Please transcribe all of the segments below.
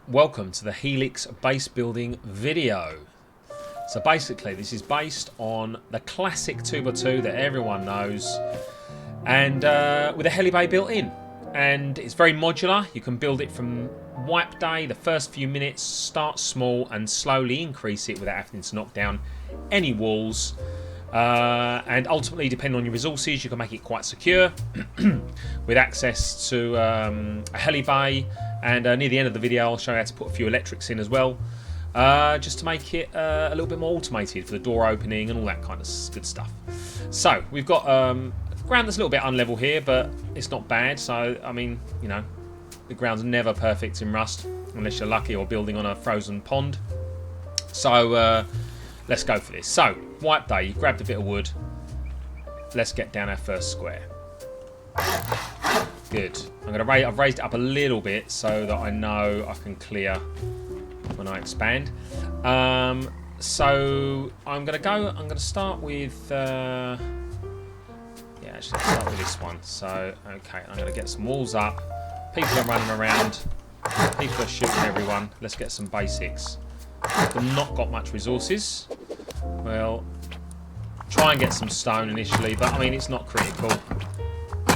Welcome to the Helix base building video. So basically this is based on the classic 2x2 that everyone knows, and with a heli bay built in, and it's very modular. You can build it from wipe day, the first few minutes, start small and slowly increase it without having to knock down any walls. And ultimately, depending on your resources, you can make it quite secure with access to a heli bay. And near the end of the video, I'll show you how to put a few electrics in as well, just to make it a little bit more automated for the door opening and all that kind of good stuff. So we've got ground that's a little bit unlevel here, but it's not bad. So I mean, you know, the ground's never perfect in Rust unless you're lucky or building on a frozen pond. So let's go for this. So wipe day, you've grabbed a bit of wood. Let's get down our first square. Good. I've raised it up a little bit so that I know I can clear when I expand. So I'm gonna start with yeah, actually let's start with this one. So okay, I'm gonna get some walls up. People are running around. People are shooting everyone. Let's get some basics. I've not got much resources. Well, try and get some stone initially, but I mean it's not critical.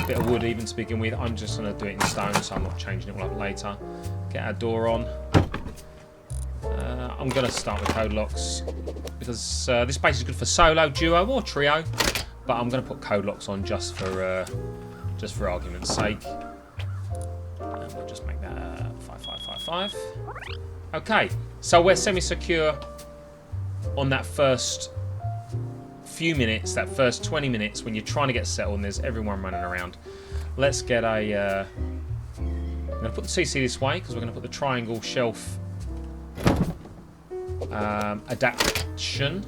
Bit of wood even to begin with. I'm just going to do it in stone, so I'm not changing it all up later. Get our door on. I'm going to start with code locks because this space is good for solo, duo, or trio. But I'm going to put code locks on just for argument's sake. And we'll just make that 5555. Okay, so we're semi-secure on that first few minutes, that first 20 minutes when you're trying to get settled and there's everyone running around. Let's get a I'm going to put the CC this way because we're going to put the triangle shelf adaptation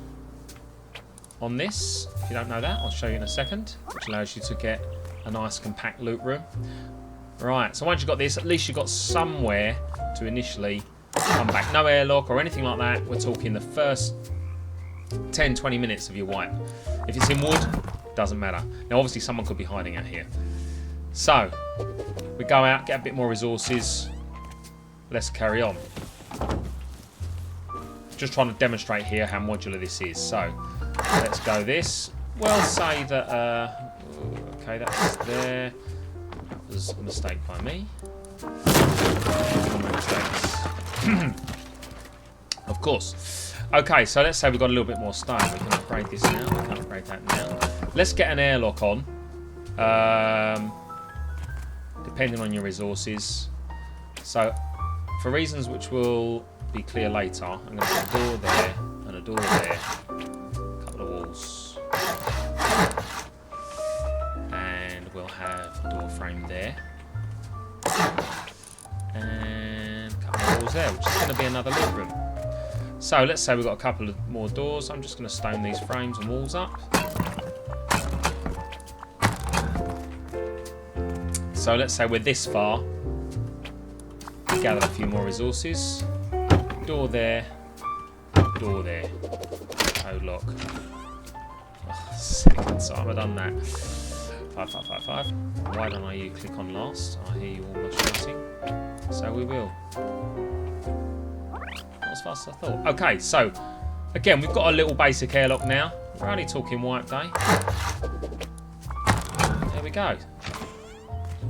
on this. If you don't know that, I'll show you in a second, which allows you to get a nice compact loot room. Right, so once you've got this, at least you've got somewhere to initially come back. No airlock or anything like that. We're talking the first 10-20 minutes of your wipe. If it's in wood, doesn't matter. Now obviously someone could be hiding out here. So we go out, get a bit more resources. Let's carry on. Just trying to demonstrate here how modular this is. So let's go this. We'll say that okay, that's there. That was a mistake by me. Of course. Okay, so let's say we've got a little bit more stone. We can upgrade this now. We can upgrade that now. Let's get an airlock on. Depending on your resources. So, for reasons which will be clear later, I'm going to put a door there and a door there. A couple of walls. And we'll have a door frame there. And a couple of walls there, which is going to be another loot room. So let's say we've got a couple of more doors. I'm just going to stone these frames and walls up. So let's say we're this far. Gather a few more resources. Door there. Door there. Code lock. Oh, second time I've done that. 5555. Why don't I click on last? I hear you almost shouting. So we will. Not as fast as I thought. Okay, so again, we've got a little basic airlock now. We're only talking wipe day. There we go.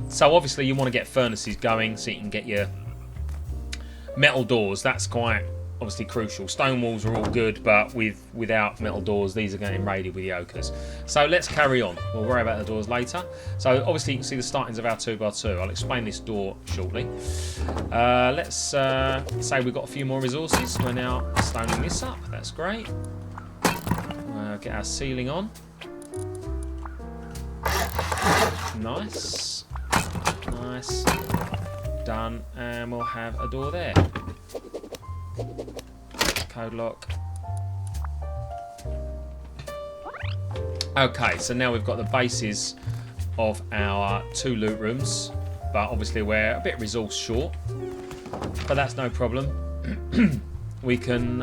So obviously you want to get furnaces going so you can get your metal doors. That's quite obviously crucial. Stone walls are all good, but without metal doors, these are getting raided with yokers. So let's carry on. We'll worry about the doors later. So obviously you can see the startings of our 2x2. I'll explain this door shortly. Let's say we've got a few more resources. We're now stoning this up. That's great. Get our ceiling on. Nice. Nice. Done. And we'll have a door there. Code lock. Okay, so now we've got the bases of our 2 loot rooms, but obviously we're a bit resource short, but that's no problem. We can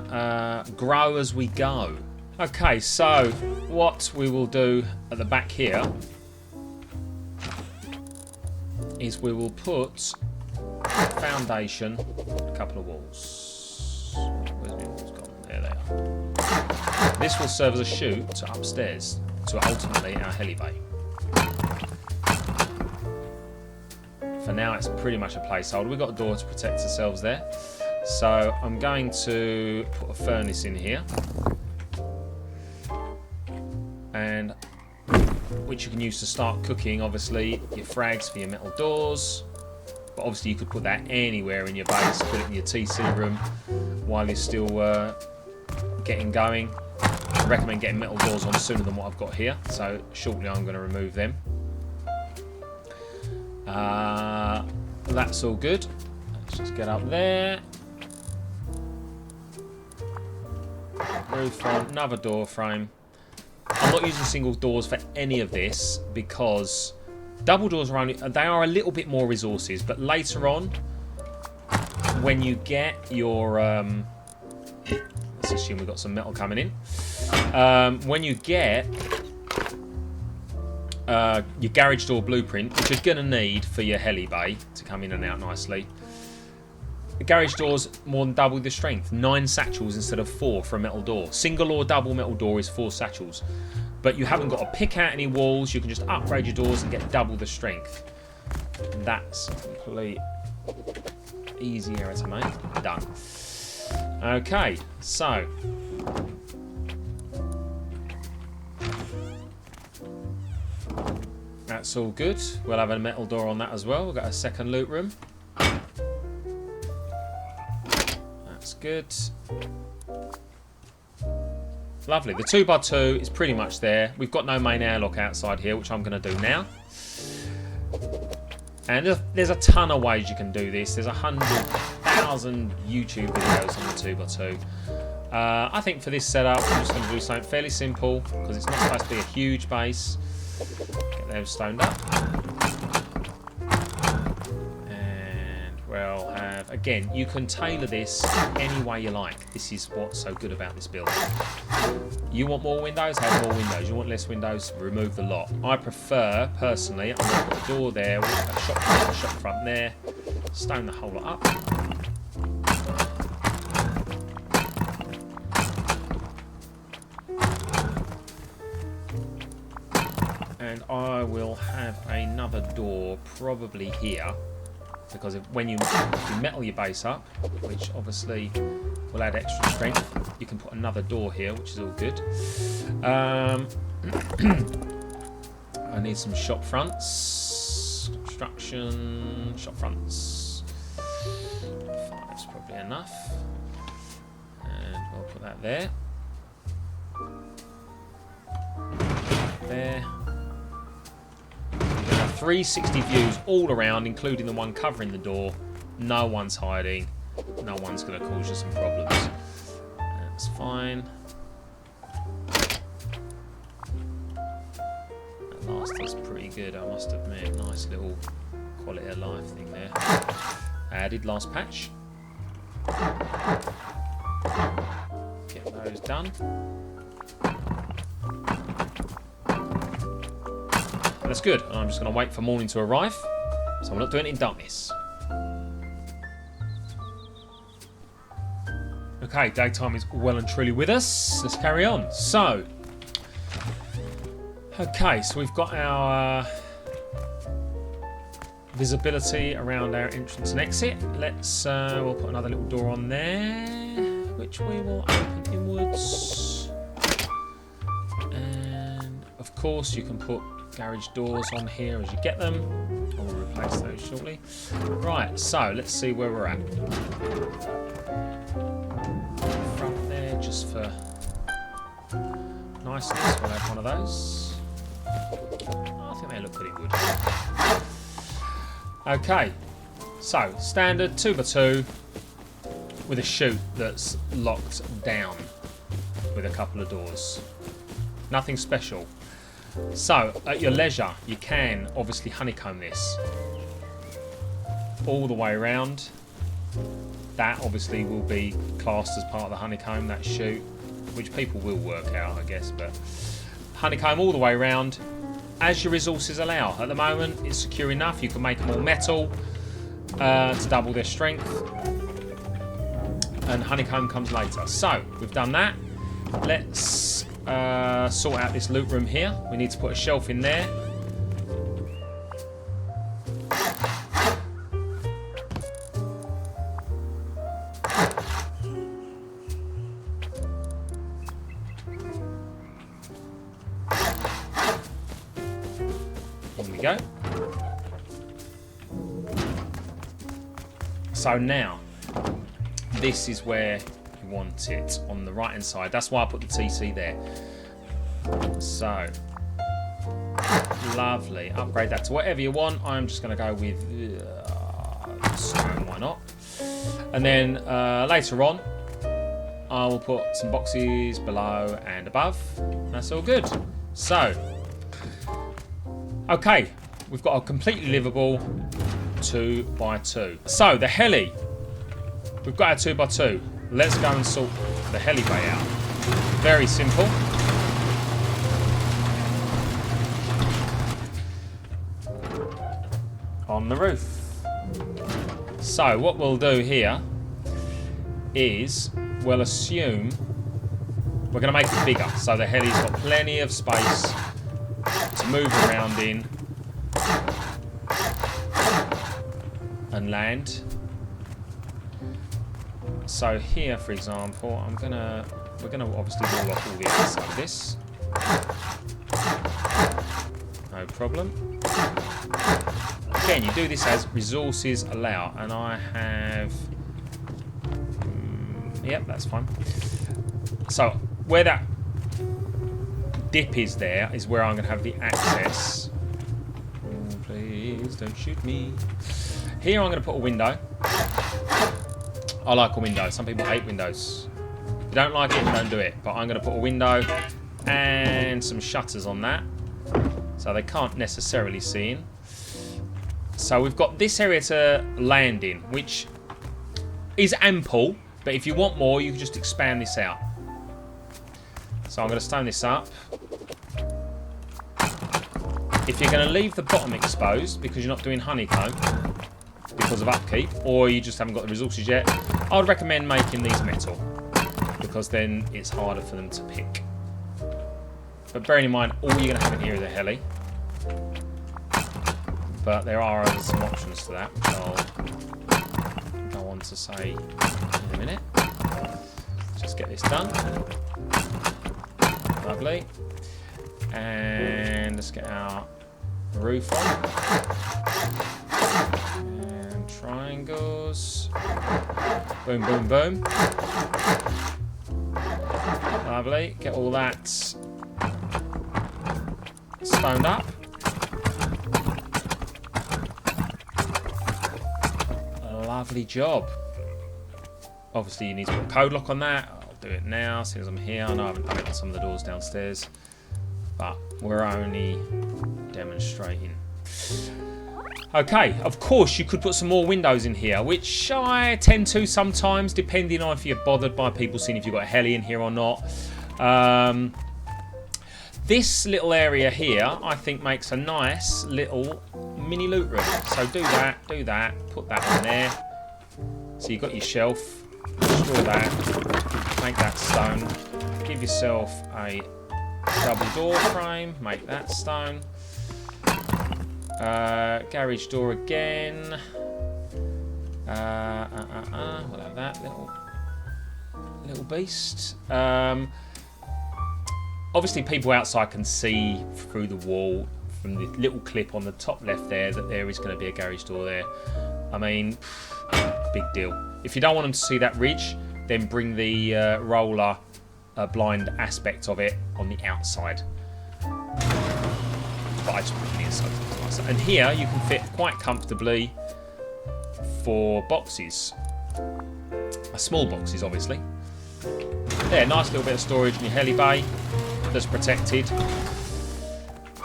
grow as we go. Okay, so what we will do at the back here is we will put foundation, a couple of walls. Where's my walls gone? There they are. This will serve as a chute to upstairs to ultimately our heli bay. For now, it's pretty much a placeholder. We've got a door to protect ourselves there. So I'm going to put a furnace in here, and which you can use to start cooking, obviously, your frags for your metal doors. But obviously you could put that anywhere in your base, put it in your TC room while you're still getting going. I recommend getting metal doors on sooner than what I've got here, so shortly I'm going to remove them. That's all good. Let's just get up there. Roof on, another door frame. I'm not using single doors for any of this because double doors are they are a little bit more resources, but later on when you get your let's assume we've got some metal coming in. When you get your garage door blueprint, which you're going to need for your heli bay to come in and out nicely. The garage door's more than double the strength. 9 satchels instead of 4 for a metal door. Single or double metal door is 4 satchels. But you haven't got to pick out any walls. You can just upgrade your doors and get double the strength. That's complete easy error to make. Done. Okay, so that's all good. We'll have a metal door on that as well. We've got a second loot room. That's good. Lovely. The 2x2 is pretty much there. We've got no main airlock outside here, which I'm going to do now. And there's a ton of ways you can do this. There's 100,000 YouTube videos on the 2x2. I think for this setup, I'm just going to do something fairly simple because it's not supposed to be a huge base. Get them stoned up. And we'll have, again, you can tailor this any way you like. This is what's so good about this build. You want more windows? Have more windows. You want less windows? Remove the lot. I prefer, personally, I'm going to put a door there, with a shop front there, stone the whole lot up. And I will have another door probably here, because when you metal your base up, which obviously will add extra strength, you can put another door here, which is all good. I need some shop fronts, construction, shop fronts. 5's probably enough, and I'll put that there. There. 360 views all around, including the one covering the door. No one's hiding. No one's going to cause you some problems. That's fine. That last is pretty good, I must admit. Nice little quality of life thing there. Added last patch. Get those done. That's good. I'm just going to wait for morning to arrive, so I'm not doing it in darkness. Okay, daytime is well and truly with us. Let's carry on. So, okay, so we've got our visibility around our entrance and exit. Let's we'll put another little door on there, which we will open inwards. And of course, you can put garage doors on here as you get them. I will replace those shortly. Right, so let's see where we're at. Front there, just for niceness, we'll have one of those. I think they look pretty good. Okay, so standard 2x2 with a chute that's locked down with a couple of doors. Nothing special. So, at your leisure, you can obviously honeycomb this all the way around. That obviously will be classed as part of the honeycomb, that chute, which people will work out, I guess, but honeycomb all the way around as your resources allow. At the moment, it's secure enough. You can make more metal. to double their strength. And honeycomb comes later. So, we've done that. Let's sort out this loot room here. We need to put a shelf in there. Here we go. So now, this is where you want it, on the right hand side. That's why I put the TC there. So, lovely. Upgrade that to whatever you want. I'm just going to go with stone, why not? And then later on, I will put some boxes below and above. That's all good. So, okay, we've got a completely livable 2x2. So, the heli. We've got our 2x2. Let's go and sort the heli bay out. Very simple. On the roof. So what we'll do here is we'll assume we're going to make it bigger. So the heli's got plenty of space to move around in and land. So here, for example, we're gonna obviously wall off all the outside of this. No problem. Again, you do this as resources allow, and I have. Yep, that's fine. So where that dip is, there is where I'm gonna have the access. Oh, please don't shoot me. Here, I'm gonna put a window. I like a window. Some people hate windows. If you don't like it, don't do it. But I'm going to put a window and some shutters on that, so they can't necessarily see in. So we've got this area to land in, which is ample. But if you want more, you can just expand this out. So I'm going to stone this up. If you're going to leave the bottom exposed because you're not doing honeycomb, because of upkeep, or you just haven't got the resources yet, I would recommend making these metal, because then it's harder for them to pick. But bearing in mind, all you're going to have in here is a heli. But there are some options to that, which I'll go on to say in a minute. Just get this done. Lovely. And let's get our roof on. Triangles. Boom, boom, boom. Lovely. Get all that stoned up. Lovely job. Obviously, you need to put a code lock on that. I'll do it now as soon as I'm here. I know I haven't done it on some of the doors downstairs, but we're only demonstrating. Okay, of course you could put some more windows in here, which I tend to sometimes, depending on if you're bothered by people seeing if you've got a heli in here or not. This little area here, I think, makes a nice little mini loot room. So do that, put that on there. So you've got your shelf, destroy that, make that stone, give yourself a double door frame, make that stone. Garage door again. We'll have that little beast. Obviously, people outside can see through the wall from the little clip on the top left there that there is going to be a garage door there. I mean, big deal. If you don't want them to see that ridge, then bring the roller blind aspect of it on the outside. But I just put it on the inside. And here you can fit quite comfortably 4 boxes. Small boxes, obviously. There, nice little bit of storage in your heli bay that's protected.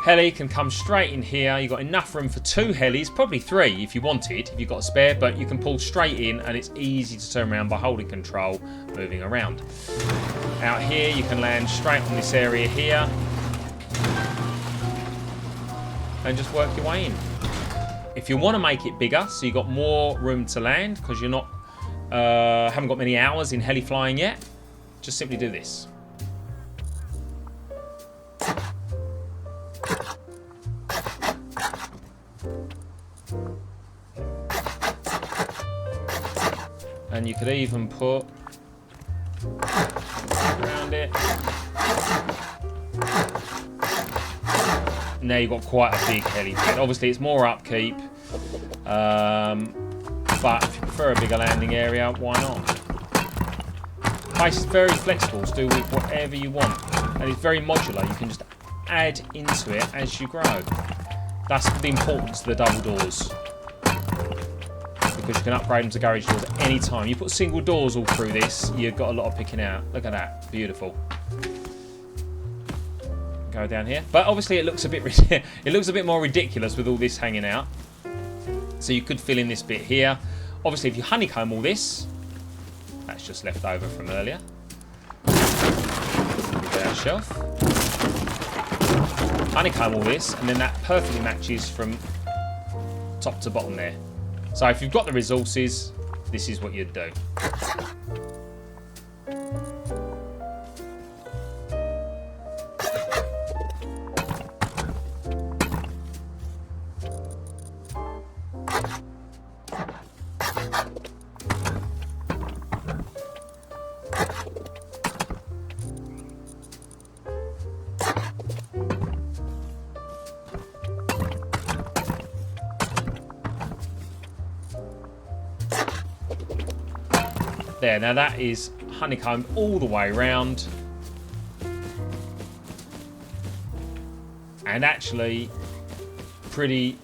Heli can come straight in here. You've got enough room for 2 helis, probably 3 if you wanted, if you've got a spare, but you can pull straight in and it's easy to turn around by holding control, moving around. Out here you can land straight on this area here and just work your way in. If If you want to make it bigger, so you've got more room to land, because you're not haven't got many hours in heli flying yet, just simply do this. And you could even put around it. Now you've got quite a big helipad. Obviously, it's more upkeep, but if you prefer a bigger landing area, why not? The base is very flexible to do with whatever you want, and it's very modular. You can just add into it as you grow. That's the importance of the double doors, because you can upgrade them to garage doors at any time. You put single doors all through this, you've got a lot of picking out. Look at that, beautiful. Go down here, but obviously it looks a bit more ridiculous with all this hanging out. So you could fill in this bit here. Obviously, if you honeycomb all this, that's just left over from earlier. Our shelf. Honeycomb all this, and then that perfectly matches from top to bottom there. So if you've got the resources, this is what you'd do. There, now that is honeycombed all the way around, and actually pretty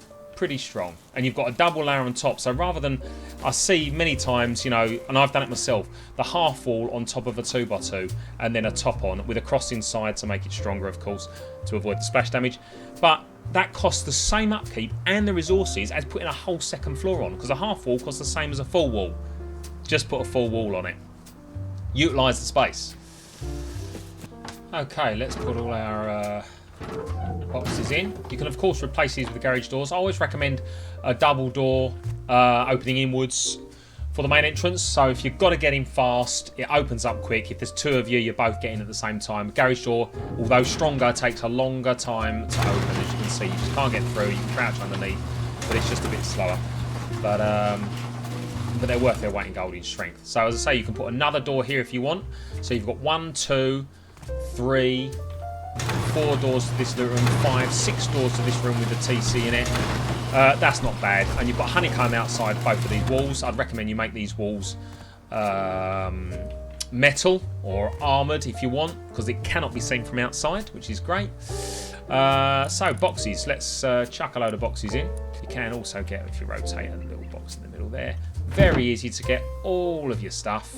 strong. And you've got a double layer on top, so rather than, I see many times, you know, and I've done it myself, the half wall on top of a 2x2 and then a top on with a cross inside to make it stronger, of course, to avoid the splash damage. But that costs the same upkeep and the resources as putting a whole second floor on, because a half wall costs the same as a full wall. Just put a full wall on it. Utilise the space. Okay, let's put all our boxes in. You can, of course, replace these with the garage doors. I always recommend a double door opening inwards for the main entrance. So if you've got to get in fast, it opens up quick. If there's two of you, you're both getting at the same time. Garage door, although stronger, takes a longer time to open. As you can see, you just can't get through. You can crouch underneath, but it's just a bit slower. But they're worth their weight in gold in strength. So as I say, you can put another door here if you want. So you've got 1, 2, 3, 4 doors to this room, 5, 6 doors to this room with the TC in it. That's not bad. And you've got honeycomb outside both of these walls. I'd recommend you make these walls metal or armoured if you want, because it cannot be seen from outside, which is great. So boxes, let's chuck a load of boxes in. You can also get, if you rotate a little box in the middle there, very easy to get all of your stuff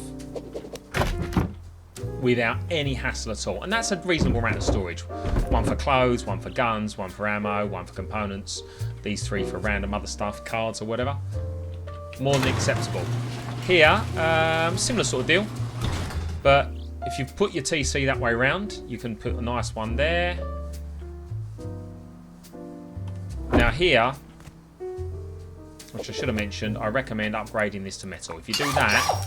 without any hassle at all. And that's a reasonable amount of storage. One for clothes, one for guns, one for ammo, one for components, these 3 for random other stuff, cards or whatever. More than acceptable. Here, similar sort of deal, but if you put your TC that way around, you can put a nice one there. Now here, which I should have mentioned, I recommend upgrading this to metal. If you do that,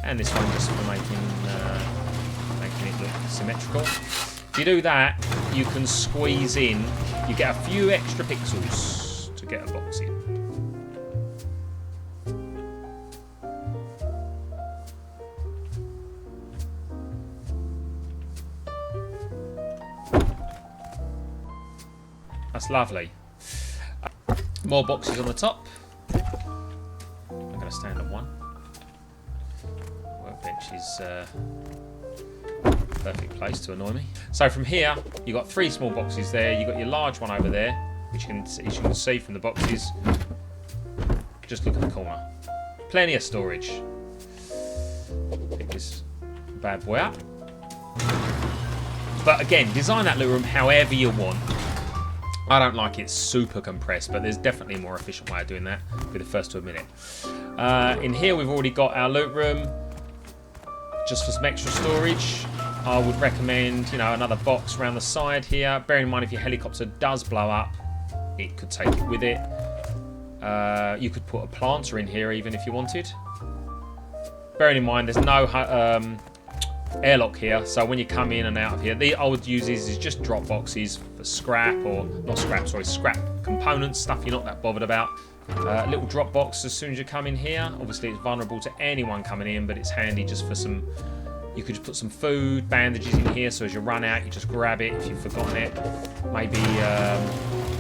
and this one just for making it look symmetrical. If you do that, you can squeeze in, you get a few extra pixels to get a box in. That's lovely. More boxes on the top. I'm going to stand on one. Workbench is perfect place to annoy me. So from here, you've got 3 small boxes there. You've got your large one over there, which as you can see from the boxes. Just look at the corner. Plenty of storage. Pick this bad boy up. But again, design that little room however you want. I don't like it super compressed, but there's definitely a more efficient way of doing that. Be the first to admit it. In here, we've already got our loot room. Just for some extra storage, I would recommend, you know, another box around the side here. Bearing in mind, if your helicopter does blow up, it could take it with it. You could put a planter in here even if you wanted. Bearing in mind there's no airlock here, so when you come in and out of here, I would use these as just drop boxes for scrap, or not scrap, sorry, scrap components, stuff you're not that bothered about. Little drop box as soon as you come in here. Obviously it's vulnerable to anyone coming in, but it's handy just for some, you could just put some food, bandages in here, so as you run out you just grab it if you've forgotten it. Maybe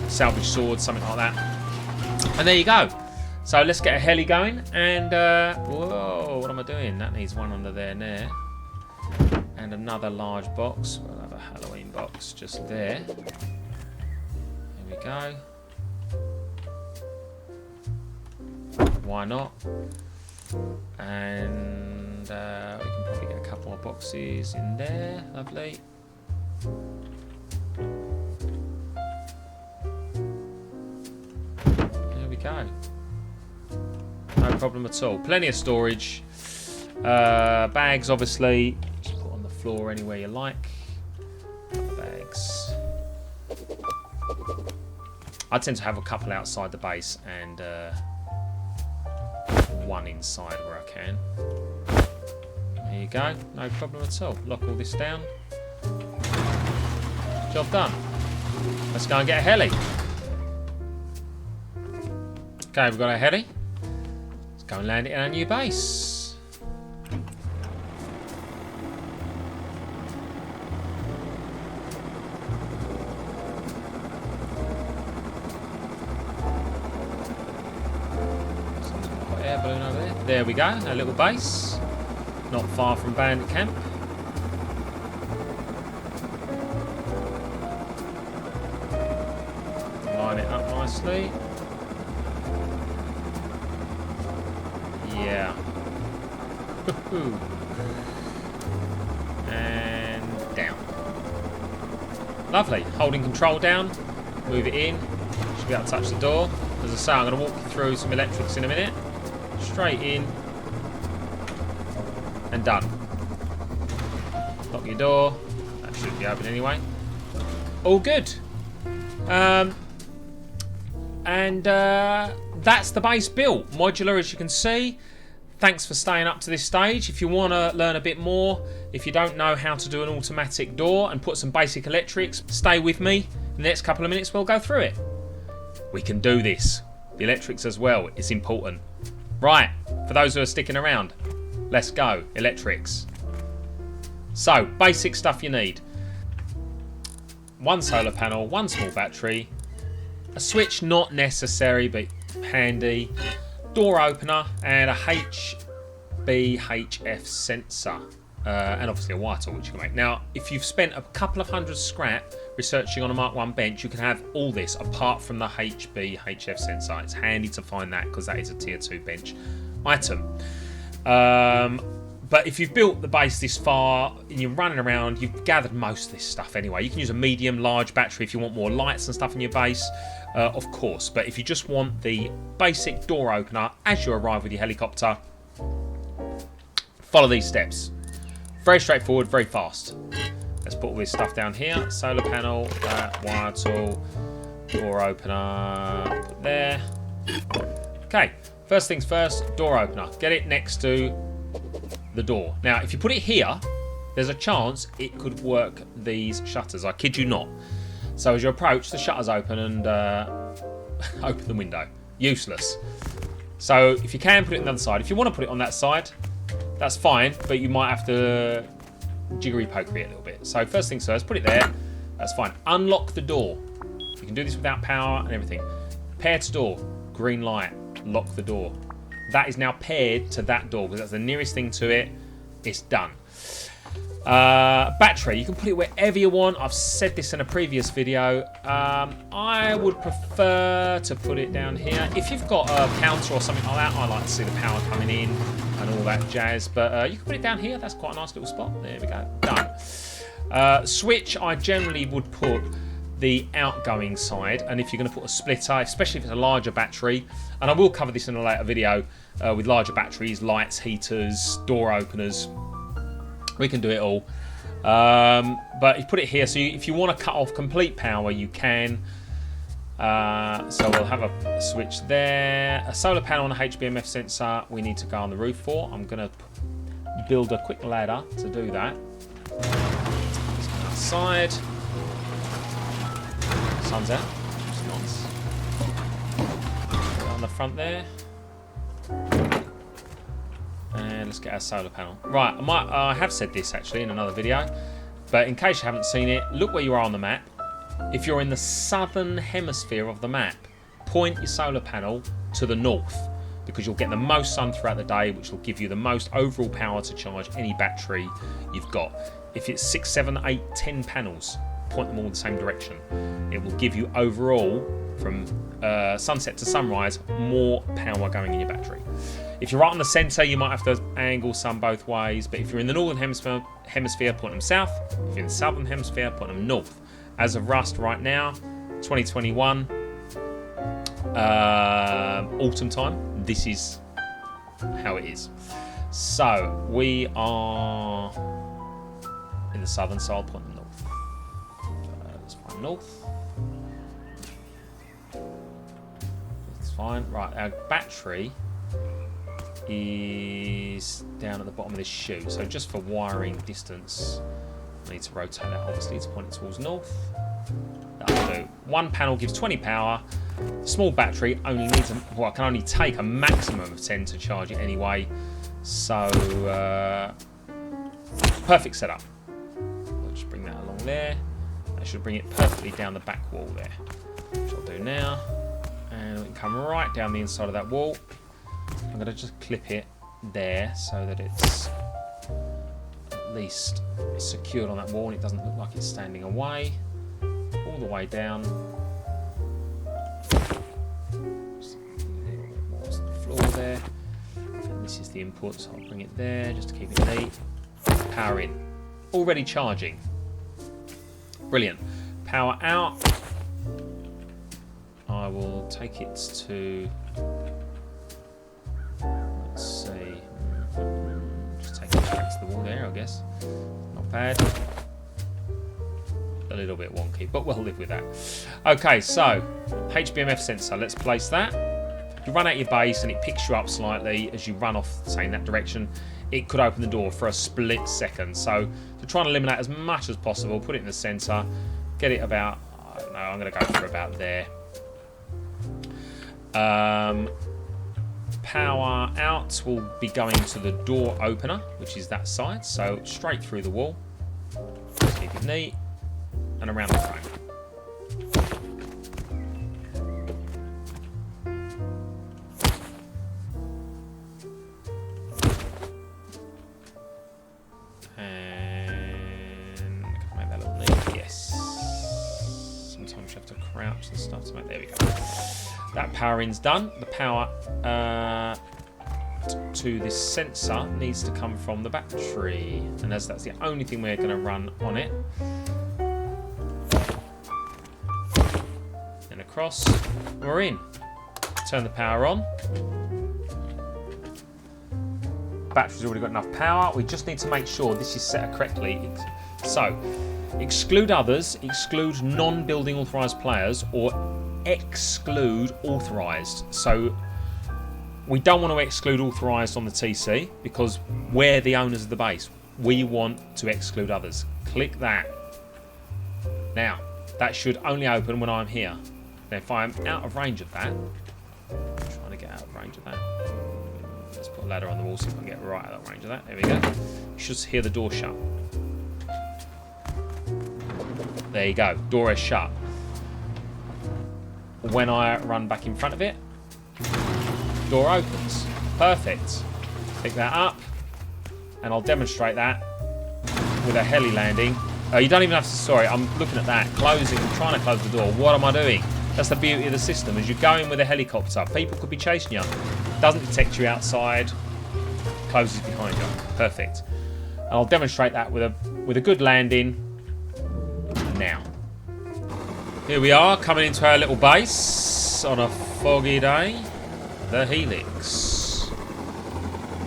salvage sword, something like that. And there you go. So let's get a heli going, and whoa, what am I doing? That needs one under there now. And another large box. We'll have a Halloween box just there. There we go. Why not? And we can probably get a couple more boxes in there. Lovely. There we go. No problem at all. Plenty of storage. Bags, obviously. Just put on the floor anywhere you like. Bags. I tend to have a couple outside the base and one inside where I can. There you go. No problem at all. Lock all this down. Job done. Let's go and get a heli. Okay, we've got a heli. Let's go and land it in our new base. Air balloon over there. There we go, our little base. Not far from Bandit Camp. Line it up nicely. Yeah. And down. Lovely. Holding control down. Move it in. Should be able to touch the door. As I say, I'm going to walk you through some electrics in a minute. Straight in. And done. Lock your door. That should be open anyway. All good. That's the base built. Modular, as you can see. Thanks for staying up to this stage. If you want to learn a bit more, if you don't know how to do an automatic door and put some basic electrics, stay with me. In the next couple of minutes we'll go through it. We can do this. The electrics as well, it's important. Right, for those who are sticking around, let's go. Electrics. So, basic stuff you need. One solar panel, one small battery, a switch not necessary but handy, door opener, and a HBHF sensor, and obviously a wire tool which you can make. Now, if you've spent a couple of hundred scrap researching on a Mark 1 bench, you can have all this apart from the HBHF sensor. It's handy to find that because that is a tier 2 bench item. But if you've built the base this far and you're running around, you've gathered most of this stuff anyway. You can use a medium, large battery if you want more lights and stuff in your base, of course. But if you just want the basic door opener as you arrive with your helicopter, follow these steps. Very straightforward, very fast. Let's put all this stuff down here. Solar panel, that, wire tool, door opener, put there. Okay, first things first, door opener. Get it next to the door. Now, if you put it here, there's a chance it could work these shutters. I kid you not. So as you approach, the shutters open and open the window. Useless. So if you can, put it on the other side. If you want to put it on that side, that's fine, but you might have to jiggery-pokery it a little bit. So first things first, put it there. That's fine. Unlock the door. You can do this without power and everything. Pair to door. Green light. Lock the door. That is now paired to that door because that's the nearest thing to it. It's done. Battery. You can put it wherever you want. I've said this in a previous video. I would prefer to put it down here. If you've got a counter or something like that, I like to see the power coming in and all that jazz. But you can put it down here. That's quite a nice little spot. There we go. Done. Switch, I generally would put the outgoing side, and if you're going to put a splitter, especially if it's a larger battery, and I will cover this in a later video with larger batteries, lights, heaters, door openers, we can do it all. But you put it here, so if you want to cut off complete power, you can. So we'll have a switch there. A solar panel and a HBMF sensor we need to go on the roof for. I'm going to build a quick ladder to do that. Let's go outside. Sun's out. It's nice. Put it on the front there. And let's get our solar panel. Right, I have said this actually in another video, but in case you haven't seen it, look where you are on the map. If you're in the southern hemisphere of the map, point your solar panel to the north, because you'll get the most sun throughout the day, which will give you the most overall power to charge any battery you've got. If it's 6, 7, 8, 10 panels, point them all in the same direction. It will give you overall, from sunset to sunrise, more power going in your battery. If you're right in the centre, you might have to angle some both ways, but if you're in the northern hemisphere, point them south. If you're in the southern hemisphere, point them north. As of Rust right now, 2021, autumn time, this is how it is. So we are in the southern, so I'll point them north. Let's find north. That's fine. Right, our battery is down at the bottom of this chute. So just for wiring distance, I need to rotate that obviously to point it towards north. That'll do. One panel gives 20 power. Small battery only needs can only take a maximum of 10 to charge it anyway. So perfect setup. I'll just bring that along there. That should bring it perfectly down the back wall there. Which I'll do now. And we can come right down the inside of that wall. I'm going to just clip it there so that it's at least secured on that wall and it doesn't look like it's standing away. All the way down. Just a little bit more to the floor there. And this is the input, so I'll bring it there just to keep it neat. Power in. Already charging. Brilliant. Power out. I will take it to... Let's see. Just take it back to the wall there, I guess. Not bad. A little bit wonky, but we'll live with that. Okay, so HBMF sensor. Let's place that. If you run out your base and it picks you up slightly as you run off, say, in that direction, it could open the door for a split second. So to try and eliminate as much as possible, put it in the center, get it about, I don't know, I'm going to go for about there. Power out will be going to the door opener, which is that side, so straight through the wall. Just keep it neat and around the frame. And can I make that look neat? Yes. Sometimes you have to crouch and stuff to make. There we go. That power in's done. The power to this sensor needs to come from the battery, and as that's the only thing we're going to run on it. And across, we're in. Turn the power on. Battery's already got enough power. We just need to make sure this is set up correctly. So, exclude others, exclude non-building authorized players, or exclude authorized. So we don't want to exclude authorized on the TC because we're the owners of the base. We want to exclude others. Click that. Now, that should only open when I'm here. Now, if I'm out of range of that, I'm trying to get out of range of that. Let's put a ladder on the wall so we can get right out of range of that. There we go. You should hear the door shut. There you go. Door is shut. When I run back in front of it, door opens. Perfect. Pick that up, and I'll demonstrate that with a heli landing. You don't even have to, sorry, I'm looking at that. Closing, I'm trying to close the door. What am I doing? That's the beauty of the system. As you go in with a helicopter, people could be chasing you. Doesn't detect you outside. Closes behind you. Perfect. And I'll demonstrate that with a good landing now. Here we are, coming into our little base on a foggy day. The Helix.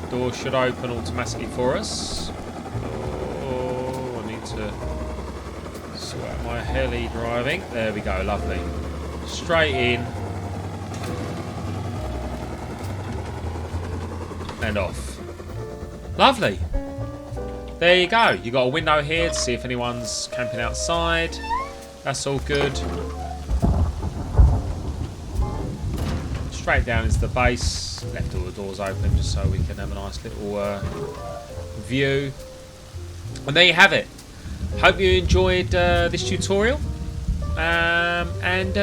Door should open automatically for us. Oh, I need to sort out my heli driving. There we go, lovely. straight in and off. Lovely. There you go. You got a window here to see if anyone's camping outside. That's all good. Straight down into the base. Left all the doors open just so we can have a nice little view. And there you have it. Hope you enjoyed this tutorial. And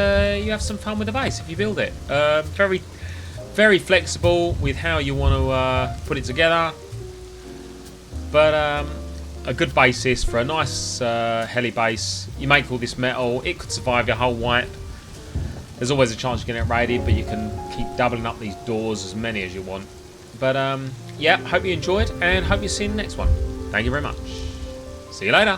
you have some fun with the base if you build it. Very, very flexible with how you want to put it together. But a good basis for a nice heli base. You make all this metal. It could survive your whole wipe. There's always a chance you get it raided, but you can keep doubling up these doors as many as you want. But yeah, hope you enjoyed and hope you see you in the next one. Thank you very much. See you later.